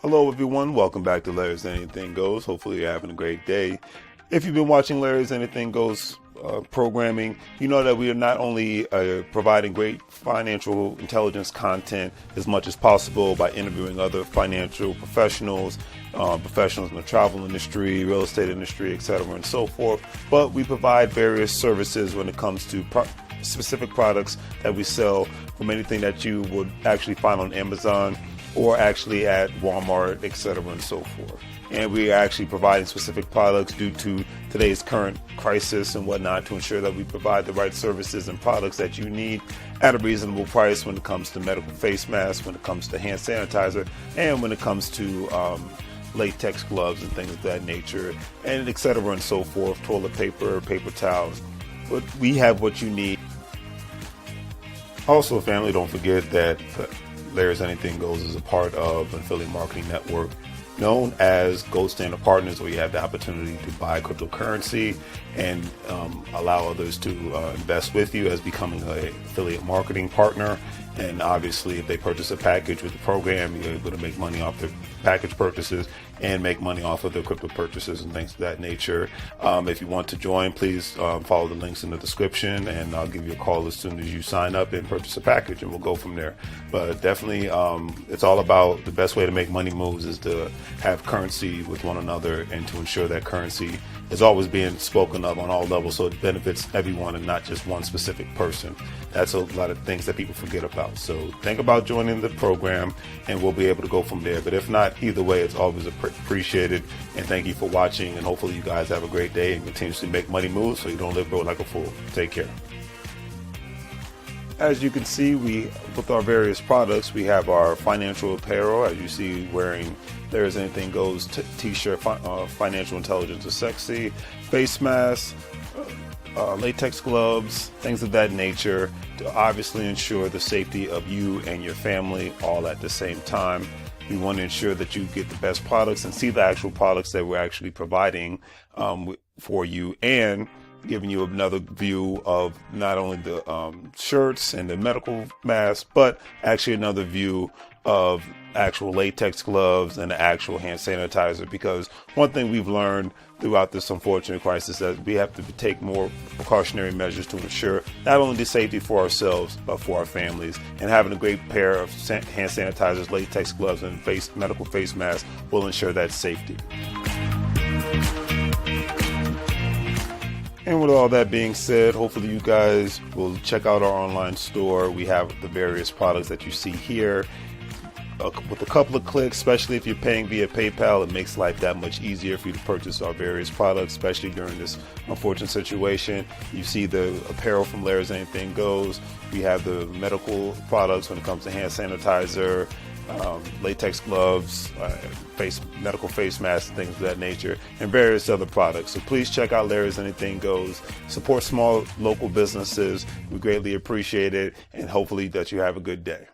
Hello everyone, welcome back to Larry's Anything Goes. Hopefully you're having a great day. If you've been watching Larry's Anything Goes programming, you know that we are not only providing great financial intelligence content as much as possible by interviewing other financial professionals, professionals in the travel industry, real estate industry, etc. and so forth, but we provide various services when it comes to specific products that we sell, from anything that you would actually find on Amazon or actually at Walmart, etc. and so forth. And we are actually providing specific products due to today's current crisis and whatnot to ensure that we provide the right services and products that you need at a reasonable price when it comes to medical face masks, when it comes to hand sanitizer, and when it comes to latex gloves and things of that nature, and etc. and so forth, toilet paper, paper towels. But we have what you need. Also, family, don't forget that Larry's Anything Goes is a part of an affiliate marketing network known as Gold Standard Partners, where you have the opportunity to buy cryptocurrency and allow others to invest with you as becoming an affiliate marketing partner. And obviously, if they purchase a package with the program, you're able to make money off their package purchases and make money off of their crypto purchases and things of that nature. If you want to join, please follow the links in the description, and I'll give you a call as soon as you sign up and purchase a package, and we'll go from there. But definitely, it's all about the best way to make money moves is to have currency with one another and to ensure that currency is always being spoken of on all levels, so it benefits everyone and not just one specific person. That's a lot of things that people forget about. So think about joining the program and we'll be able to go from there. But if not, either way, it's always appreciated. And thank you for watching, and hopefully you guys have a great day and continuously make money moves so you don't live broke like a fool. Take care. As you can see, with our various products, we have our financial apparel, as you see, wearing There's Anything Goes t-shirt, financial intelligence is sexy, face masks, latex gloves, things of that nature, to obviously ensure the safety of you and your family all at the same time. We want to ensure that you get the best products and see the actual products that we're actually providing for you, and giving you another view of not only the shirts and the medical masks, but actually another view of actual latex gloves and the actual hand sanitizer. Because one thing we've learned throughout this unfortunate crisis is that we have to take more precautionary measures to ensure not only the safety for ourselves, but for our families. And having a great pair of hand sanitizers, latex gloves, and medical face masks will ensure that safety. And with all that being said, hopefully you guys will check out our online store. We have the various products that you see here. With a couple of clicks, especially if you're paying via PayPal, it makes life that much easier for you to purchase our various products, especially during this unfortunate situation. You see the apparel from Larry's Anything Goes. We have the medical products when it comes to hand sanitizer, latex gloves, medical face masks, things of that nature, and various other products. So please check out Larry's Anything Goes. Support small local businesses. We greatly appreciate it, and hopefully that you have a good day.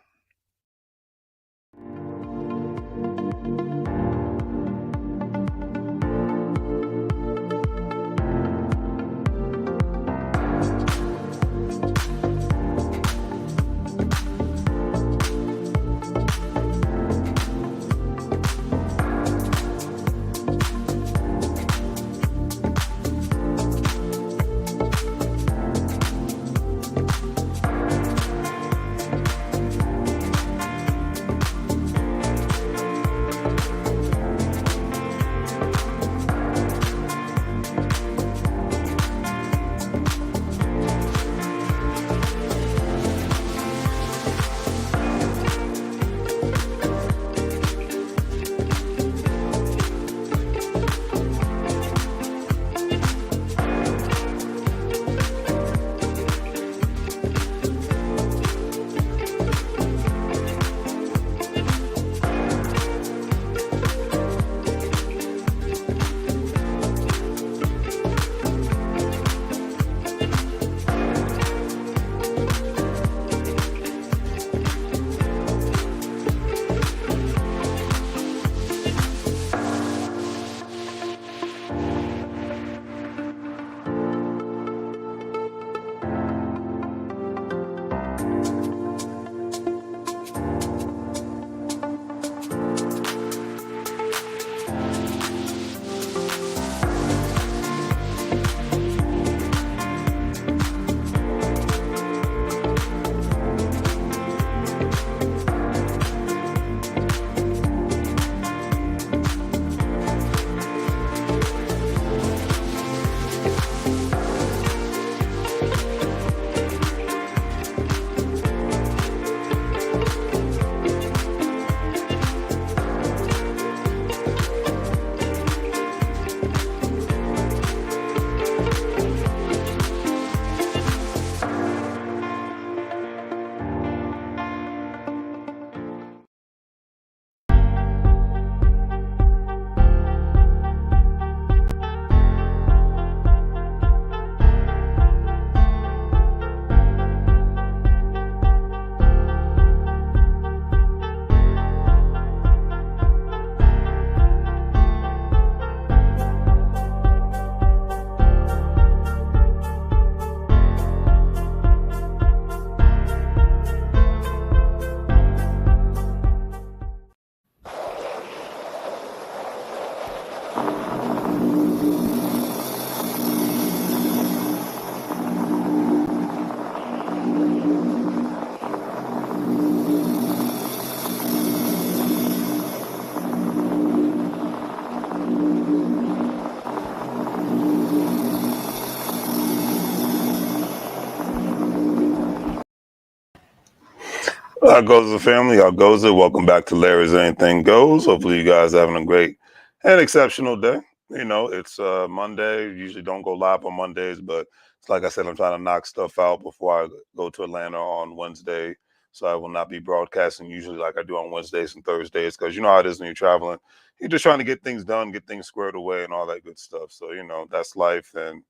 How goes the family? How goes it? Welcome back to Larry's Anything Goes. Hopefully, you guys are having a great and exceptional day. You know, it's Monday. Usually don't go live on Mondays, but it's like I said, I'm trying to knock stuff out before I go to Atlanta on Wednesday. So I will not be broadcasting usually like I do on Wednesdays and Thursdays because you know how it is when you're traveling. You're just trying to get things done, get things squared away, and all that good stuff. So, you know, that's life. And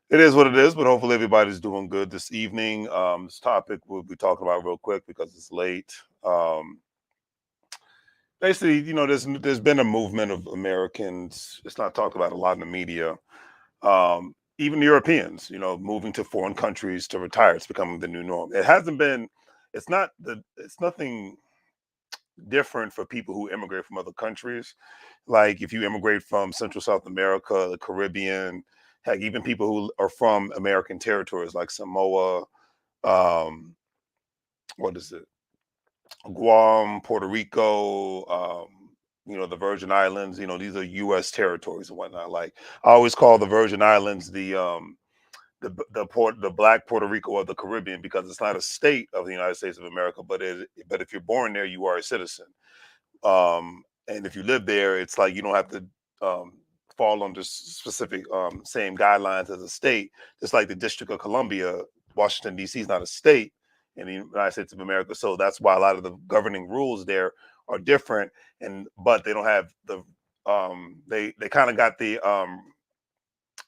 it is what it is, but hopefully everybody's doing good this evening. This topic we'll be talking about real quick because it's late. Um, Basically, you know, there's been a movement of Americans. It's not talked about a lot in the media. Even Europeans, you know, moving to foreign countries to retire. It's becoming the new norm. It hasn't been. It's not the. It's nothing different for people who immigrate from other countries. Like if you immigrate from Central South America, the Caribbean, heck, even people who are from American territories like Samoa, um, what is it, Guam, Puerto Rico, you know, the Virgin Islands. You know, these are U.S. territories and whatnot. Like I always call the Virgin Islands the Black Puerto Rico of the Caribbean because it's not a state of the United States of America, but if you're born there, you are a citizen. And if you live there, it's like you don't have to um, fall under specific same guidelines as a state. Just like the District of Columbia, Washington D.C. is not a state in the United States of America, so that's why a lot of the governing rules there are different. And but they don't have the they kind of got the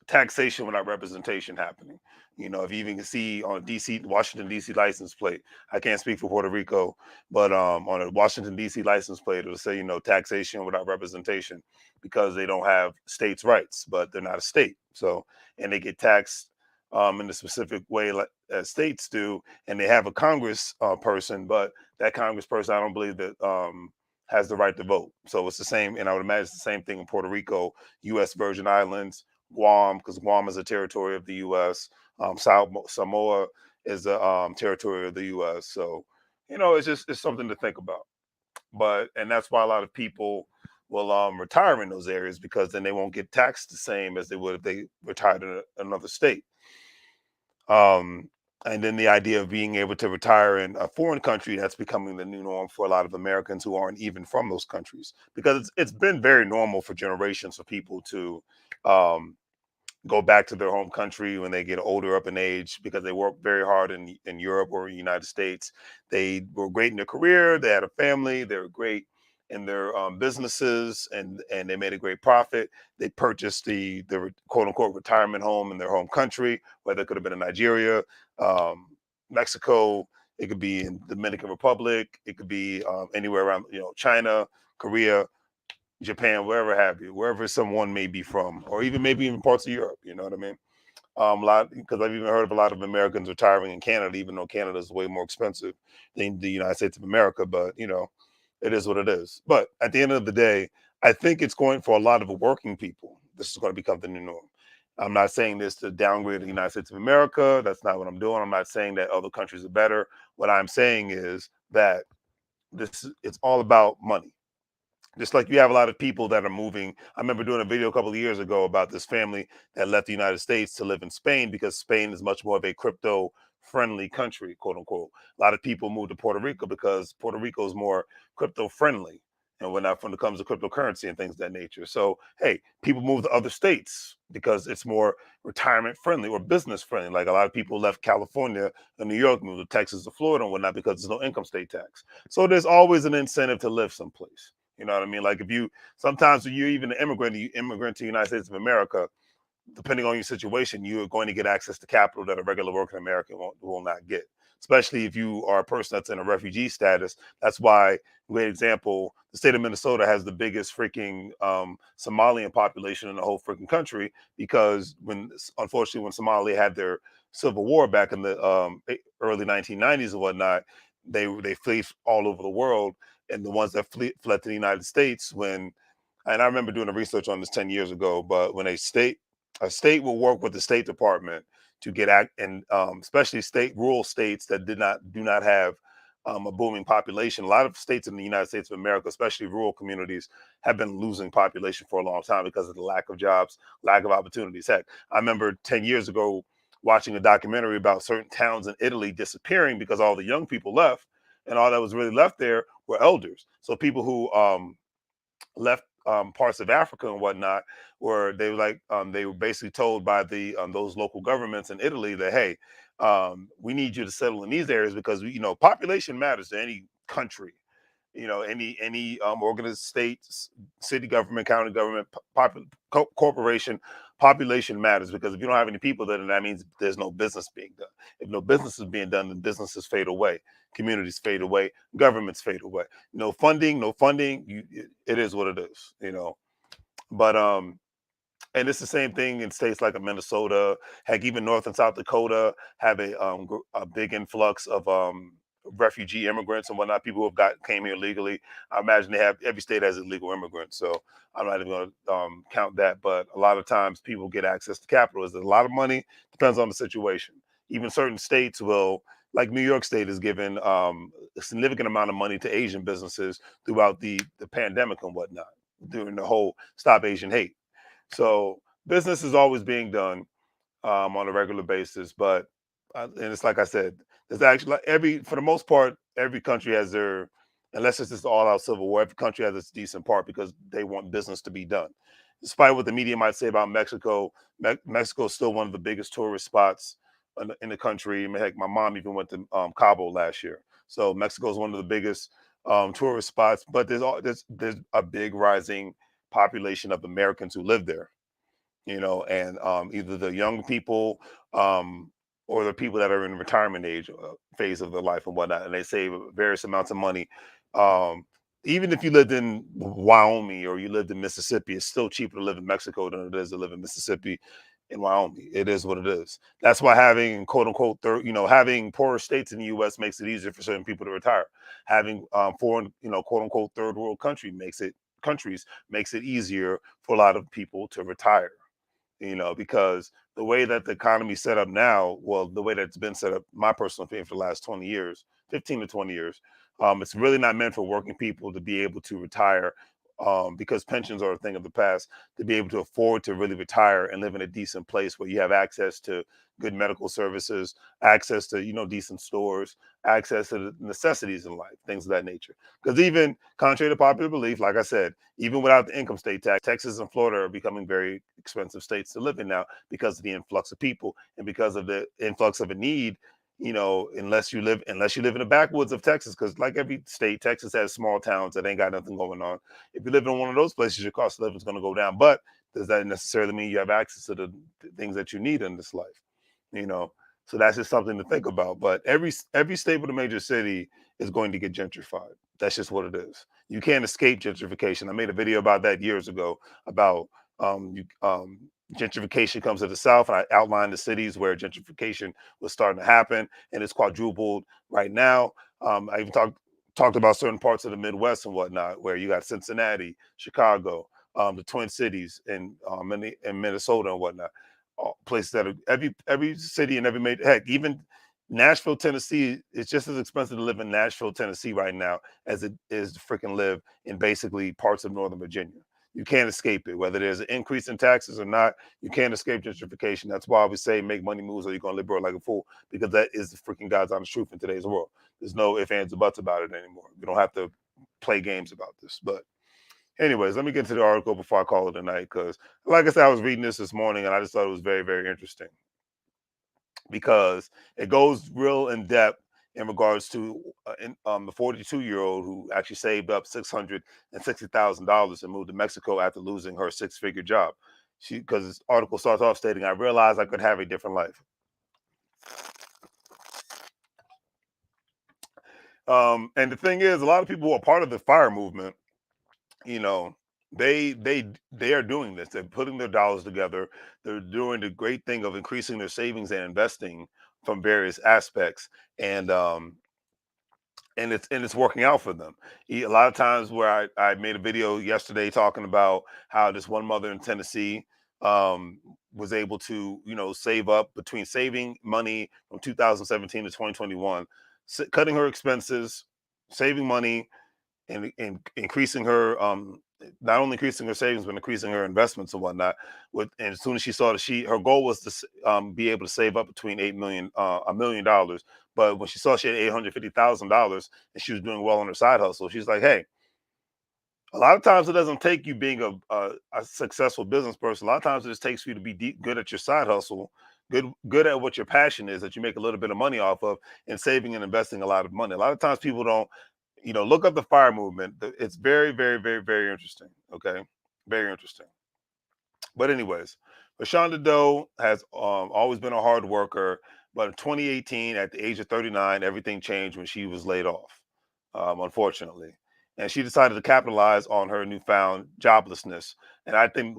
taxation without representation happening. You know, if you even can see on DC Washington DC license plate, I can't speak for Puerto Rico, but on a Washington DC license plate, it'll say, you know, taxation without representation because they don't have states' rights, but they're not a state. So and they get taxed in a specific way like as states do, and they have a Congress person, but that Congress person, I don't believe that has the right to vote. So it's the same, and I would imagine it's the same thing in Puerto Rico, U.S. Virgin Islands, Guam, because Guam is a territory of the U.S. Samoa is a territory of the U.S. So, you know, it's something to think about. But and that's why a lot of people will retire in those areas because then they won't get taxed the same as they would if they retired in another state. Um, and then the idea of being able to retire in a foreign country, that's becoming the new norm for a lot of Americans who aren't even from those countries because it's been very normal for generations for people to um, go back to their home country when they get older up in age because they work very hard in Europe or United States. They were great in their career. They had a family. They were great in their businesses, and they made a great profit. They purchased the quote unquote retirement home in their home country, whether it could have been in Nigeria, um, Mexico. It could be in Dominican Republic. It could be anywhere around, you know, China, Korea, Japan, wherever have you, wherever someone may be from, or even maybe even parts of Europe. You know what I mean? A lot because I've even heard of a lot of Americans retiring in Canada, even though Canada is way more expensive than the United States of America. But you know, it is what it is. But at the end of the day, I think it's going for a lot of working people. This is going to become the new norm. I'm not saying this to downgrade the United States of America. That's not what I'm doing. I'm not saying that other countries are better. What I'm saying is that this it's all about money. Just like you have a lot of people that are moving. I remember doing a video a couple of years ago about this family that left the United States to live in Spain because Spain is much more of a crypto friendly country, quote unquote. A lot of people move to Puerto Rico because Puerto Rico is more crypto friendly and when it comes to cryptocurrency and things of that nature. So, hey, people move to other states because it's more retirement friendly or business friendly. Like a lot of people left California and New York, moved to Texas or Florida and whatnot because there's no income state tax. So there's always an incentive to live someplace. You know what I mean? Like if you sometimes when you're even an immigrant, you immigrant to the United States of America, depending on your situation, you are going to get access to capital that a regular working American will not get. Especially if you are a person that's in a refugee status. That's why, great example, the state of Minnesota has the biggest freaking Somalian population in the whole freaking country because unfortunately, when Somalia had their civil war back in the early 1990s and whatnot, they fled all over the world. And the ones that fled to the United States and I remember doing the research on this 10 years ago, but when a state will work with the State Department to get and especially rural states that do not have a booming population. A lot of states in the United States of America, especially rural communities, have been losing population for a long time because of the lack of jobs, lack of opportunities. Heck, I remember 10 years ago watching a documentary about certain towns in Italy disappearing because all the young people left. and all that was really left there were elders. So people who left parts of Africa and whatnot, where they were like they were basically told by the those local governments in Italy that, hey, we need you to settle in these areas because population matters to any country. Any organized states, city government, county government, corporation, population matters, because if you don't have any people, then that means there's no business being done. If no business is being done, then businesses fade away, communities fade away, governments fade away. No funding, no funding. It is what it is. But and it's the same thing in states like Minnesota. Heck, even North and South Dakota have a big influx of refugee immigrants and whatnot. People who have came here legally. I imagine every state has illegal immigrants. So I'm not even going to count that. But a lot of times people get access to capital. There's a lot of money. Depends on the situation. Even certain states will, like New York State, is given a significant amount of money to Asian businesses throughout the pandemic and whatnot, during the whole Stop Asian Hate. So business is always being done on a regular basis, but and it's like I said, there's actually, like, for the most part, every country has their, unless it's just all out civil war, every country has its decent part because they want business to be done. Despite what the media might say about Mexico, Mexico is still one of the biggest tourist spots in the country. I mean, heck, my mom even went to Cabo last year, so Mexico is one of the biggest tourist spots. But there's a big rising population of Americans who live there, and either the young people um, or the people that are in retirement age phase of their life and whatnot, and they save various amounts of money. Um, Even if you lived in Wyoming or you lived in Mississippi, it's still cheaper to live in Mexico than it is to live in Mississippi in Wyoming. It is what it is. That's why having quote unquote having poorer states in the U.S. makes it easier for certain people to retire. Having foreign, quote unquote third world countries makes it easier for a lot of people to retire, because the way that the economy's set up now, well, the way that it's been set up, my personal opinion, for the last 20 years, 15 to 20 years, it's really not meant for working people to be able to retire, because pensions are a thing of the past, to be able to afford to really retire and live in a decent place where you have access to good medical services, access to, decent stores, access to the necessities in life, things of that nature. Because even contrary to popular belief, like I said, even without the income state tax, Texas and Florida are becoming very expensive states to live in now because of the influx of people and because of the influx of a need. Unless you live in the backwoods of Texas, because like every state, Texas has small towns that ain't got nothing going on. If you live in one of those places, your cost of living is going to go down. But does that necessarily mean you have access to the things that you need in this life? You know, so that's just something to think about. But every state with a major city is going to get gentrified. That's just what it is. You can't escape gentrification. I made a video about that years ago about gentrification comes to the South, and I outlined the cities where gentrification was starting to happen, and it's quadrupled right now. I even talked about certain parts of the Midwest and whatnot, where you got Cincinnati, Chicago, the Twin Cities, and in Minnesota and whatnot. Places that are every city and every major, heck, even Nashville, Tennessee. It's just as expensive to live in Nashville, Tennessee right now as it is to freaking live in basically parts of Northern Virginia. You can't escape it, whether there's an increase in taxes or not. You can't escape gentrification. That's why we say make money moves or you're gonna live broke like a fool, because that is the freaking God's honest truth in today's world. There's no ifs, ands, or buts about it anymore. We don't have to play games about this. But anyways, let me get to the article before I call it a night, because like I said, I was reading this morning and I just thought it was very, very interesting, because it goes real in depth in regards to the 42-year-old who actually saved up $660,000 and moved to Mexico after losing her six-figure job. Because this article starts off stating, "I realized I could have a different life." And the thing is, a lot of people who are part of the fire movement, you know, they are doing this. They're putting their dollars together. They're doing the great thing of increasing their savings and investing from various aspects, and it's working out for them. A lot of times, where I made a video yesterday talking about how this one mother in Tennessee was able to, save up, between saving money from 2017 to 2021, cutting her expenses, saving money, and increasing her not only increasing her savings but increasing her investments and whatnot. With and as soon as she saw that her goal was to be able to save up between 8 million, $1 million. But when she saw she had $850,000 and she was doing well on her side hustle, she's like, hey, a lot of times it doesn't take you being a successful business person. A lot of times it just takes you to be good at your side hustle, good at what your passion is that you make a little bit of money off of, and saving and investing a lot of money. A lot of times people don't, look up the fire movement. It's very, very, very, very interesting. Okay, very interesting. But anyways, Rashonda Doe has always been a hard worker. But in 2018, at the age of 39, everything changed when she was laid off, unfortunately. And she decided to capitalize on her newfound joblessness. And I think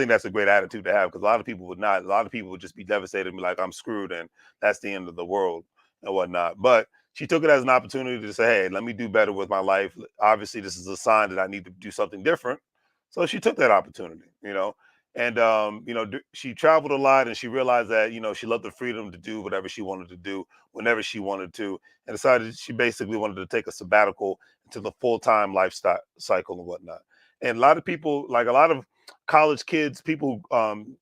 that's a great attitude to have, because a lot of people would not. A lot of people would just be devastated and be like, I'm screwed, and that's the end of the world and whatnot. But she took it as an opportunity to say, hey, let me do better with my life. Obviously, this is a sign that I need to do something different. So she took that opportunity. And she traveled a lot, and she realized that she loved the freedom to do whatever she wanted to do whenever she wanted to, and decided she basically wanted to take a sabbatical into the full-time lifestyle cycle and whatnot. And a lot of people, like a lot of college kids, people,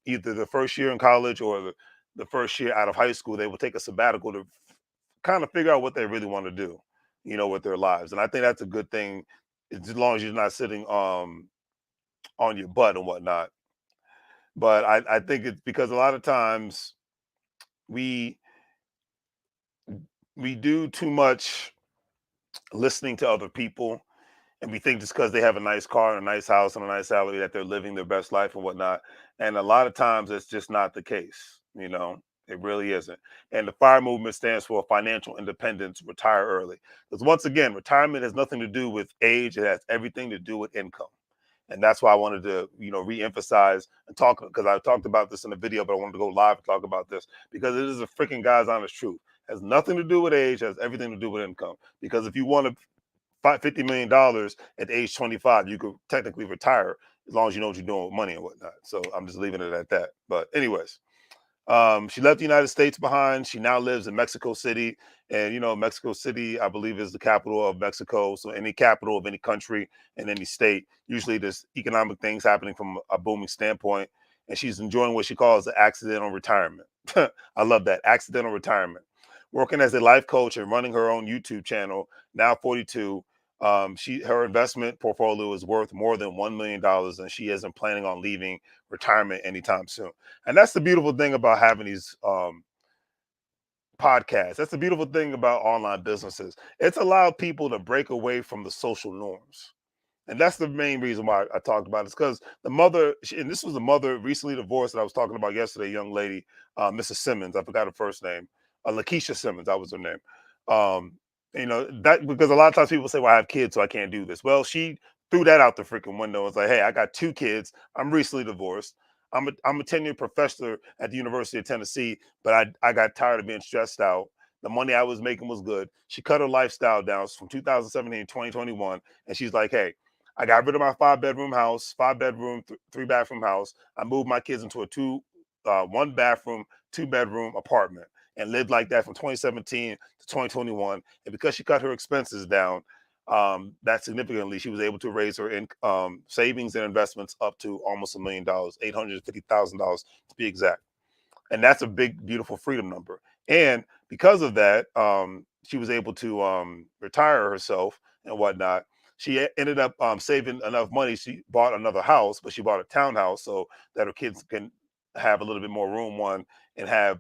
either the first year in college or the first year out of high school, they will take a sabbatical to kind of figure out what they really want to do, with their lives. And I think that's a good thing, as long as you're not sitting on your butt and whatnot. But I think it's because a lot of times we we do too much listening to other people, and we think just because they have a nice car and a nice house and a nice salary that they're living their best life and whatnot. And a lot of times it's just not the case. It really isn't. And the FIRE movement stands for financial independence, retire early. Because once again, retirement has nothing to do with age; it has everything to do with income. And that's why I wanted to, re-emphasize and talk, because I talked about this in a video, but I wanted to go live and talk about this because it is a freaking God's honest truth. It has nothing to do with age, has everything to do with income. Because if you want to $50 million at age 25, you could technically retire as long as you know what you're doing with money and whatnot. So I'm just leaving it at that. But anyways, she left the United States behind. She now lives in Mexico City. And, Mexico City, I believe, is the capital of Mexico. So any capital of any country and any state, usually there's economic things happening from a booming standpoint. And she's enjoying what she calls the accidental retirement. I love that, accidental retirement. Working as a life coach and running her own YouTube channel, now 42. Her investment portfolio is worth more than $1 million, and she isn't planning on leaving retirement anytime soon. And that's the beautiful thing about having these podcasts. That's the beautiful thing about online businesses. It's allowed people to break away from the social norms. And that's the main reason why I talked about it. It's because the mother, and this was the mother recently divorced that I was talking about yesterday, young lady, Mrs. Simmons. I forgot her first name. Lakeisha Simmons, that was her name. Um, that because a lot of times people say, well, I have kids, so I can't do this. Well, she threw that out the freaking window. It's like, hey, I got two kids. I'm recently divorced. I'm a tenured professor at the University of Tennessee, but I got tired of being stressed out. The money I was making was good. She cut her lifestyle down from 2017 to 2021. And she's like, hey, I got rid of my five-bedroom house, five-bedroom, three-bathroom house. I moved my kids into a one-bathroom, two-bedroom apartment, and lived like that from 2017 to 2021. And because she cut her expenses down, that significantly, she was able to raise her savings and investments up to almost $1 million, $850,000 to be exact. And that's a big, beautiful freedom number. And because of that, she was able to retire herself and whatnot. She ended up saving enough money. She bought another house, but she bought a townhouse so that her kids can have a little bit more room, one, and have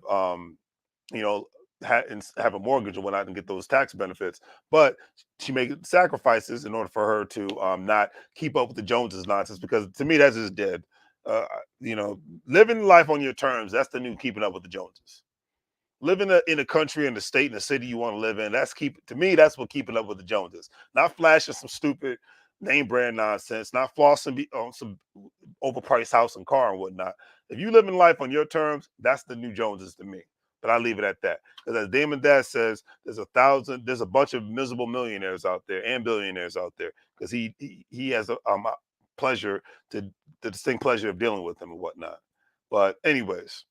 you know and have a mortgage and whatnot and get those tax benefits. But she made sacrifices in order for her to not keep up with the Joneses nonsense, because to me that's just dead. uh, you know Living life on your terms, that's the new keeping up with the Joneses. Living in a country, in the state, in the city you want to live in, to me, that's what keeping up with the Joneses. Not flashing some stupid name brand nonsense, not flossing on some overpriced house and car and whatnot. If you live in life on your terms, that's the new Joneses to me. But I leave it at that. Because as Damon Dash says, there's a bunch of miserable millionaires out there and billionaires out there. Because he has a pleasure to the distinct pleasure of dealing with them and whatnot. But anyways,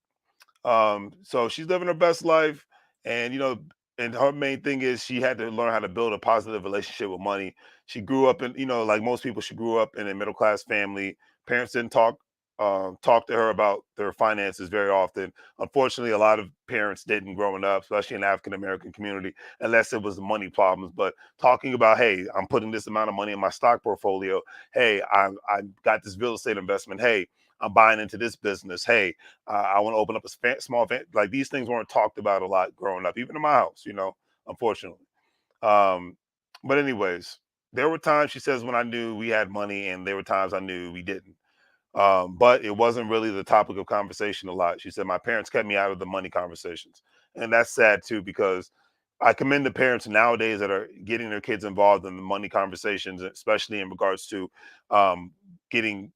so she's living her best life, and and her main thing is she had to learn how to build a positive relationship with money. She grew up in, like most people, she grew up in a middle class family. Parents didn't talk to her about their finances very often. Unfortunately, a lot of parents didn't growing up, especially in the African American community, unless it was money problems. But talking about, hey, I'm putting this amount of money in my stock portfolio. Hey, I got this real estate investment. Hey, I'm buying into this business. Hey, I want to open up a small event. Like these things weren't talked about a lot growing up, even in my house, unfortunately. Um, but anyways, there were times she says when I knew we had money, and there were times I knew we didn't. But it wasn't really the topic of conversation a lot. She said my parents kept me out of the money conversations, and that's sad too because I commend the parents nowadays that are getting their kids involved in the money conversations, especially in regards to getting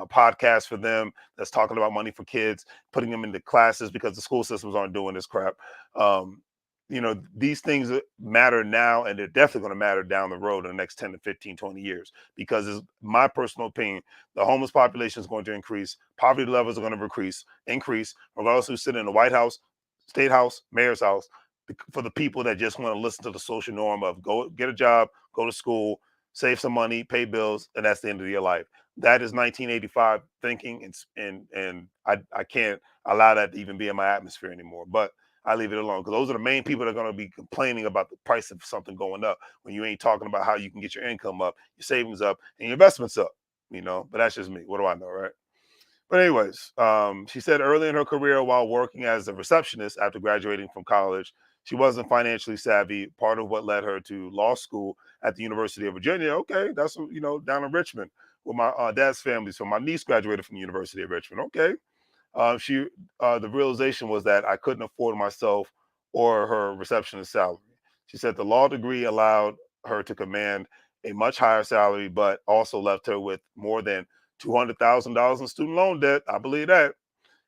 podcasts for them that's talking about money for kids, putting them into classes because the school systems aren't doing this crap. Um, these things matter now, and they're definitely going to matter down the road in the next 10 to 15, 20 years because it's my personal opinion the homeless population is going to increase, poverty levels are going to increase, regardless who's sitting in the White House, State House, Mayor's House, for the people that just want to listen to the social norm of go get a job, go to school, save some money, pay bills, and that's the end of your life. That is 1985 thinking, and I can't allow that to even be in my atmosphere anymore. But I leave it alone because those are the main people that are going to be complaining about the price of something going up when you ain't talking about how you can get your income up, your savings up, and your investments up. But that's just me. What do I know, right? But anyways, she said early in her career while working as a receptionist after graduating from college, she wasn't financially savvy. Part of what led her to law school at the University of Virginia. Okay, that's down in Richmond, where my dad's family. So my niece graduated from the University of Richmond. Okay, she the realization was that I couldn't afford myself or her receptionist salary. She said the law degree allowed her to command a much higher salary, but also left her with more than $200,000 in student loan debt. I believe that,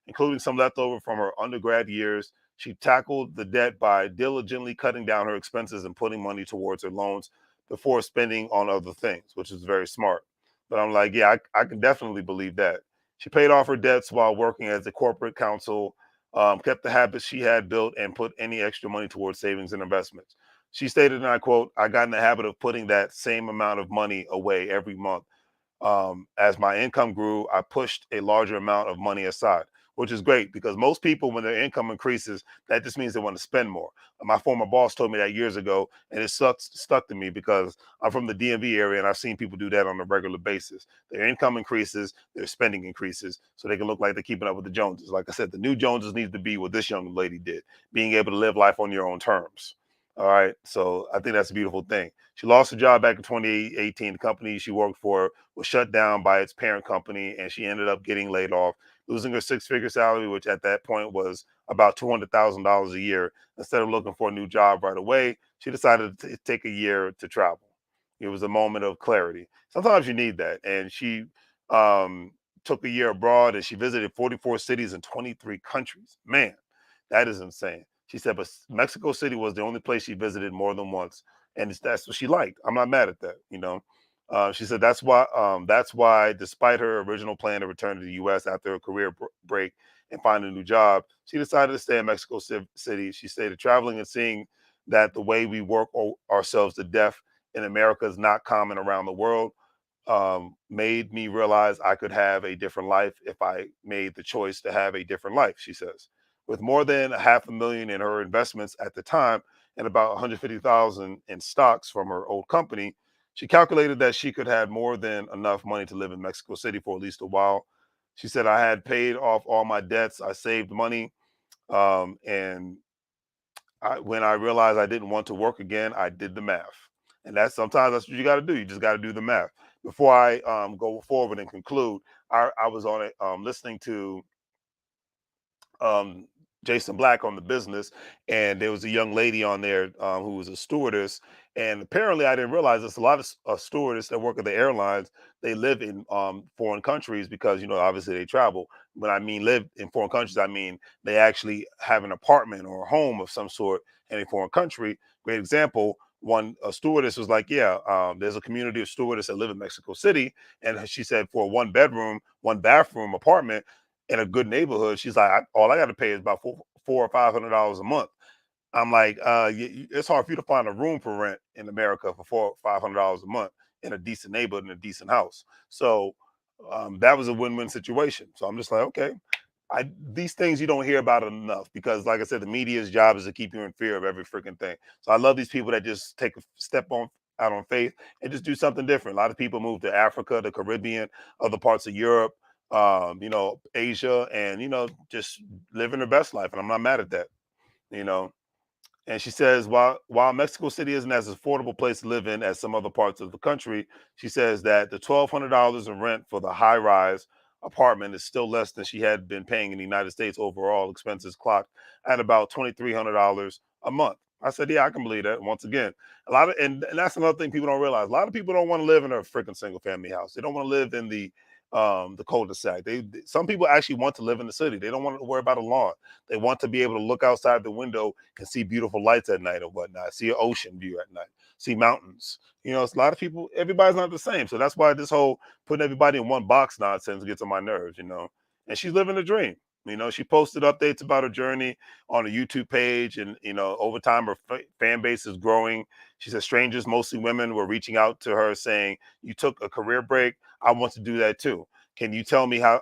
including some leftover from her undergrad years. She tackled the debt by diligently cutting down her expenses and putting money towards her loans before spending on other things, which is very smart. But I'm like, yeah, I can definitely believe that. She paid off her debts while working as a corporate counsel, kept the habits she had built, and put any extra money towards savings and investments. She stated, and I quote, I got in the habit of putting that same amount of money away every month as my income grew, I pushed a larger amount of money aside, which is great because most people, when their income increases, that just means they want to spend more. My former boss told me that years ago, and it stuck to me because I'm from the DMV area and I've seen people do that on a regular basis. Their income increases, their spending increases, so they can look like they're keeping up with the Joneses. Like I said, the new Joneses need to be what this young lady did, being able to live life on your own terms. All right. So I think that's a beautiful thing. She lost her job back in 2018. The company she worked for was shut down by its parent company, and she ended up getting laid off, losing her six-figure salary, which at that point was about $200,000 a year. Instead of looking for a new job right away, she decided to take a year to travel. It was a moment of clarity. Sometimes you need that, and she um, took a year abroad, and she visited 44 cities in 23 countries. Man, that is insane. She said, but Mexico City was the only place she visited more than once, and that's what she liked. I'm not mad at that. She said that's why, despite her original plan to return to the U.S. after a career break and find a new job, she decided to stay in Mexico City. She stated traveling and seeing that the way we work ourselves to death in America is not common around the world. Made me realize I could have a different life if I made the choice to have a different life. She says, with more than a half a million in her investments at the time and about 150,000 in stocks from her old company, she calculated that she could have more than enough money to live in Mexico City for at least a while. She said, I had paid off all my debts. I saved money. And when I realized I didn't want to work again, I did the math. And that's what you got to do. You just got to do the math. Before I go forward and conclude, I was on it listening to um, Jason Black on the business, and there was a young lady on there who was a stewardess. And apparently, I didn't realize there's a lot of stewardess that work at the airlines. They live in foreign countries because obviously they travel. When I mean live in foreign countries, I mean they actually have an apartment or a home of some sort in a foreign country. Great example. One a stewardess was like, "Yeah, there's a community of stewardess that live in Mexico City," and she said for a one bedroom, one bathroom apartment in a good neighborhood, she's like, all I got to pay is about four or $500 a month. I'm like, it's hard for you to find a room for rent in America for $500 a month in a decent neighborhood in a decent house. So that was a win-win situation. So I'm just like, okay, these things you don't hear about enough because, like I said, the media's job is to keep you in fear of every freaking thing. So I love these people that just take a step on out on faith and just do something different. A lot of people move to Africa, the Caribbean, other parts of Europe, Asia, and just living their best life. And I'm not mad at that. You know, and she says, while Mexico City isn't as affordable place to live in as some other parts of the country, she says that the $1,200 in rent for the high rise apartment is still less than she had been paying in the United States. Overall expenses clocked at about $2,300 a month. I said, yeah, I can believe that. Once again, and that's another thing people don't realize. A lot of people don't want to live in a freaking single family house. They don't want to live in the cul-de-sac. Some people actually want to live in the city. They don't want to worry about a lawn. They want to be able to look outside the window and see beautiful lights at night or whatnot, see an ocean view at night, see mountains. It's a lot of people, everybody's not the same. So that's why this whole putting everybody in one box nonsense gets on my nerves. And she's living a dream. She posted updates about her journey on a YouTube page, and over time her fan base is growing. She said strangers, mostly women, were reaching out to her saying, "You took a career break. I want to do that too. Can you tell me how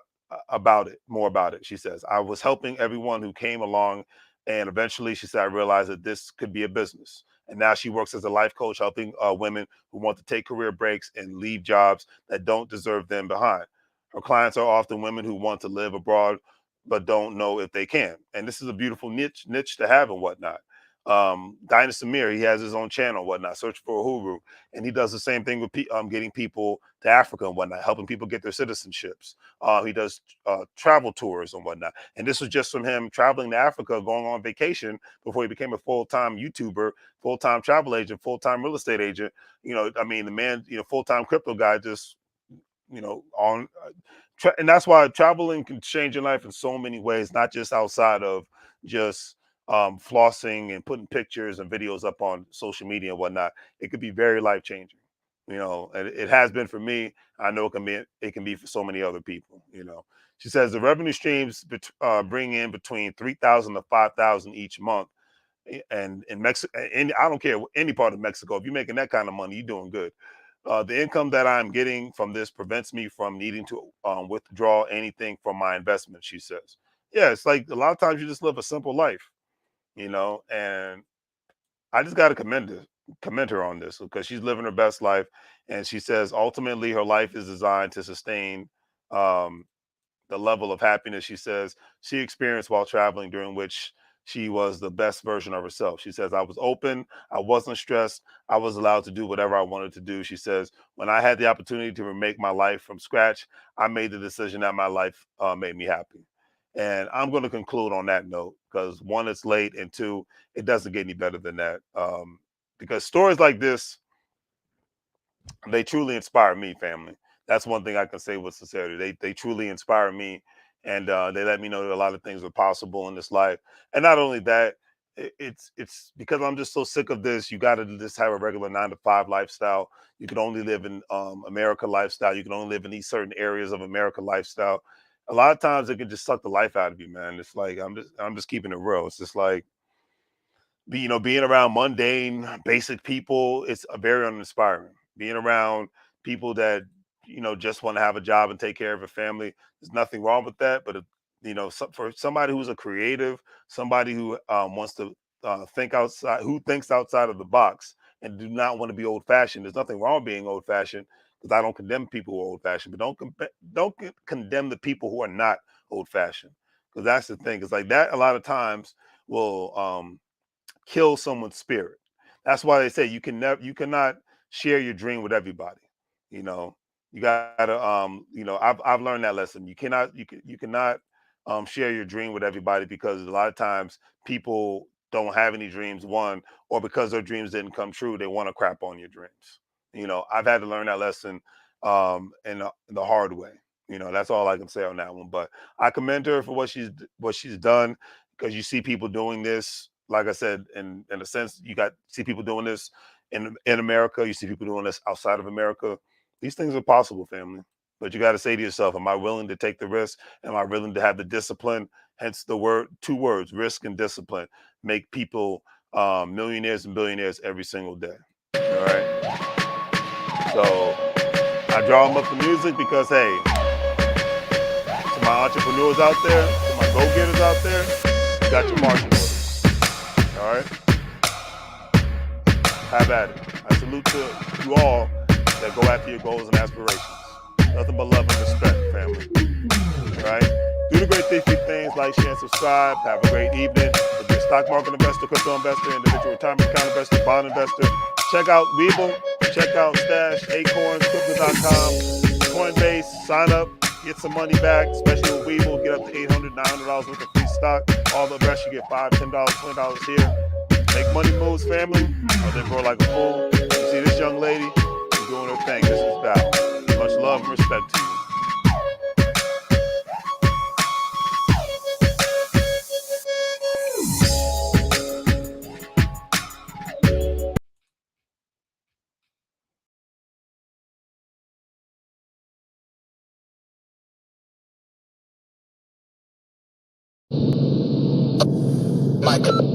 about it, more about it?" She says, "I was helping everyone who came along, and eventually," she said, "I realized that this could be a business." And now she works as a life coach, helping women who want to take career breaks and leave jobs that don't deserve them behind. Her clients are often women who want to live abroad but don't know if they can. And this is a beautiful niche to have and whatnot. Dinah Samir, he has his own channel and whatnot, Search for Uhuru, and he does the same thing with getting people to Africa and whatnot, helping people get their citizenships. He does travel tours and whatnot. And this was just from him traveling to Africa, going on vacation before he became a full-time YouTuber, full-time travel agent, full-time real estate agent. I mean, the man, full-time crypto guy, just on and that's why traveling can change your life in so many ways, not just outside of just flossing and putting pictures and videos up on social media and whatnot. It could be very life changing. And it has been for me. I know it can be for so many other people. She says the revenue streams bring in between 3,000 to 5,000 each month. And in Mexico, and I don't care any part of Mexico, if you're making that kind of money, you're doing good. The income that I'm getting from this prevents me from needing to withdraw anything from my investment, she says. Yeah, it's like a lot of times you just live a simple life. And I just got to commend her on this because she's living her best life. And she says ultimately her life is designed to sustain um, the level of happiness she says she experienced while traveling, during which she was the best version of herself. She says, "I was open, I wasn't stressed, I was allowed to do whatever I wanted to do." She says, "When I had the opportunity to remake my life from scratch, I made the decision that my life made me happy." And I'm going to conclude on that note because one, it's late, and two, it doesn't get any better than that. Because stories like this, they truly inspire me, family. That's one thing I can say with sincerity. They truly inspire me, and they let me know that a lot of things are possible in this life. And not only that, it's because I'm just so sick of this. You got to just have a regular 9 to 5 lifestyle. You can only live in America lifestyle. You can only live in these certain areas of America lifestyle. A lot of times it can just suck the life out of you, man. It's like I'm just keeping it real. It's just like being around mundane, basic people, it's very uninspiring. Being around people that just want to have a job and take care of a family, there's nothing wrong with that. But for somebody who's a creative, somebody who wants to think outside, who thinks outside of the box, and do not want to be old fashioned, there's nothing wrong with being old fashioned. Because I don't condemn people who are old fashioned, but don't condemn the people who are not old fashioned. Because that's the thing. It's like that. A lot of times will kill someone's spirit. That's why they say you cannot share your dream with everybody. You know, you gotta I've learned that lesson. You cannot share your dream with everybody because a lot of times people don't have any dreams, one, or because their dreams didn't come true, they want to crap on your dreams. I've had to learn that lesson in the hard way. That's all I can say on that one. But I commend her for what she's done because you see people doing this. Like I said, in a sense, see people doing this in America. You see people doing this outside of America. These things are possible, family. But you got to say to yourself, am I willing to take the risk? Am I willing to have the discipline? Hence the two words, risk and discipline, make people millionaires and billionaires every single day. All right. So I draw them up the music because, hey, to my entrepreneurs out there, to my go-getters out there, you got your marching orders. All right. Have at it. I salute to you all that go after your goals and aspirations. Nothing but love and respect, family. All right. Do the great things, like, share, and subscribe. Have a great evening. If you're a stock market investor, crypto investor, individual retirement account investor, bond investor, check out WEBULL, check out Stash, Acorns, Crypto.com, Coinbase. Sign up, get some money back, especially with WEBULL. Get up to $800, $900 worth of free stock. All the rest you get $5, $10, $20 here. Make money moves, family, or then grow like a fool. You see this young lady, she's doing her thing. This is Val. Much love and respect to you. Michael.